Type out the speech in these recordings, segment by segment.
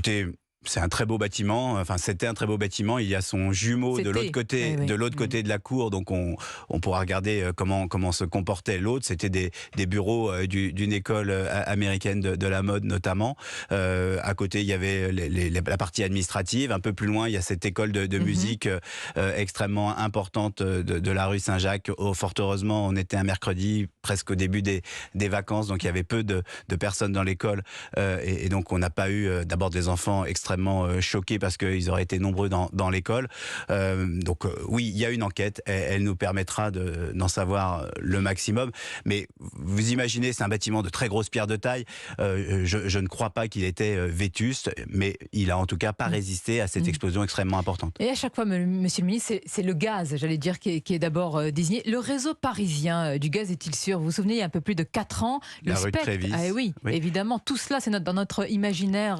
Écoutez, c'est un très beau bâtiment. Enfin, c'était un très beau bâtiment. Il y a son jumeau de l'autre côté, oui. de l'autre côté de la cour. Donc, on pourra regarder comment se comportait l'autre. C'était des bureaux d'une école américaine de la mode, notamment. À côté, il y avait la partie administrative. Un peu plus loin, il y a cette école de musique extrêmement importante de la rue Saint-Jacques. Oh, fort heureusement, on était un mercredi, presque au début des vacances. Donc, il y avait peu de personnes dans l'école. Et donc, on n'a pas eu d'abord des enfants extrêmement choqués parce qu'ils auraient été nombreux dans l'école. Donc oui, il y a une enquête, elle nous permettra d'en savoir le maximum. Mais vous imaginez, c'est un bâtiment de très grosse pierre de taille. Je ne crois pas qu'il était vétuste, mais il a en tout cas pas résisté à cette explosion extrêmement importante. Et à chaque fois, monsieur le ministre, c'est le gaz, j'allais dire, qui est d'abord désigné. Le réseau parisien du gaz est-il sûr? Vous vous souvenez, il y a un peu plus de 4 ans, La rue de Trévise. Oui, évidemment, tout cela, c'est dans notre imaginaire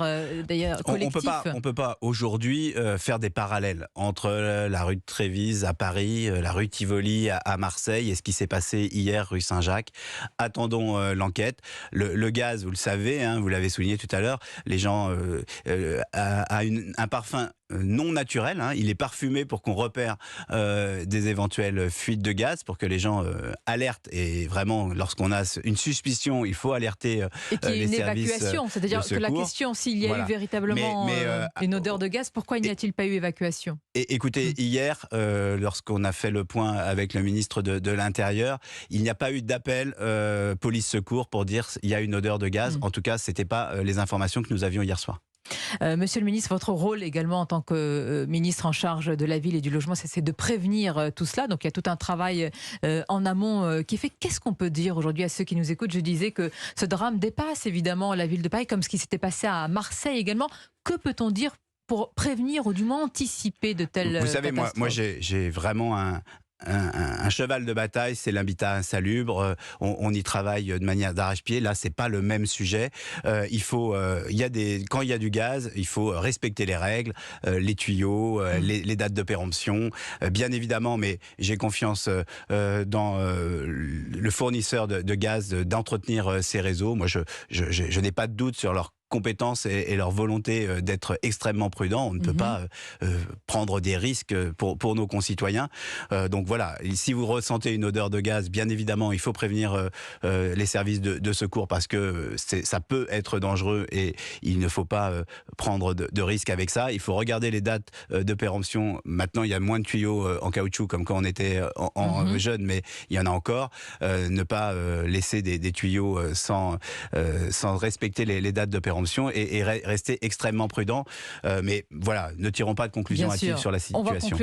d'ailleurs collectif. On peut pas aujourd'hui faire des parallèles entre la rue de Trévise à Paris, la rue Tivoli à Marseille et ce qui s'est passé hier rue Saint-Jacques. Attendons l'enquête. Le gaz, vous le savez, vous l'avez souligné tout à l'heure, les gens a un parfum non naturel, il est parfumé pour qu'on repère des éventuelles fuites de gaz, pour que les gens alertent. Et vraiment, lorsqu'on a une suspicion, il faut alerter et qu'il y ait les une services évacuation, c'est-à-dire de que la secours. question, s'il y a eu véritablement une odeur de gaz, pourquoi n'y a-t-il pas eu évacuation? Et écoutez, hier, lorsqu'on a fait le point avec le ministre de l'Intérieur, il n'y a pas eu d'appel police-secours pour dire qu'il y a une odeur de gaz. En tout cas, ce n'était pas les informations que nous avions hier soir. Monsieur le ministre, votre rôle également en tant que ministre en charge de la ville et du logement, c'est de prévenir tout cela. Donc il y a tout un travail en amont qui est fait. Qu'est-ce qu'on peut dire aujourd'hui à ceux qui nous écoutent? Je disais que ce drame dépasse évidemment la ville de Paris, comme ce qui s'était passé à Marseille également. Que peut-on dire pour prévenir ou du moins anticiper de telles Vous savez, catastrophes? moi j'ai vraiment un cheval de bataille, c'est l'habitat insalubre. On y travaille de manière d'arrache-pied. Là, c'est pas le même sujet. Quand il y a du gaz, il faut respecter les règles, les tuyaux, les dates de péremption, bien évidemment. Mais j'ai confiance dans le fournisseur de gaz d'entretenir ces réseaux. Moi, je n'ai pas de doute sur leur compétences et leur volonté d'être extrêmement prudent. On ne peut pas prendre des risques pour nos concitoyens. Donc voilà, si vous ressentez une odeur de gaz, bien évidemment, il faut prévenir les services de secours parce que ça peut être dangereux et il ne faut pas prendre de risques avec ça. Il faut regarder les dates de péremption. Maintenant, il y a moins de tuyaux en caoutchouc comme quand on était jeune, mais il y en a encore. Ne pas laisser des tuyaux sans respecter les dates de péremption et rester extrêmement prudent. Mais voilà, ne tirons pas de conclusions hâtives sur la situation.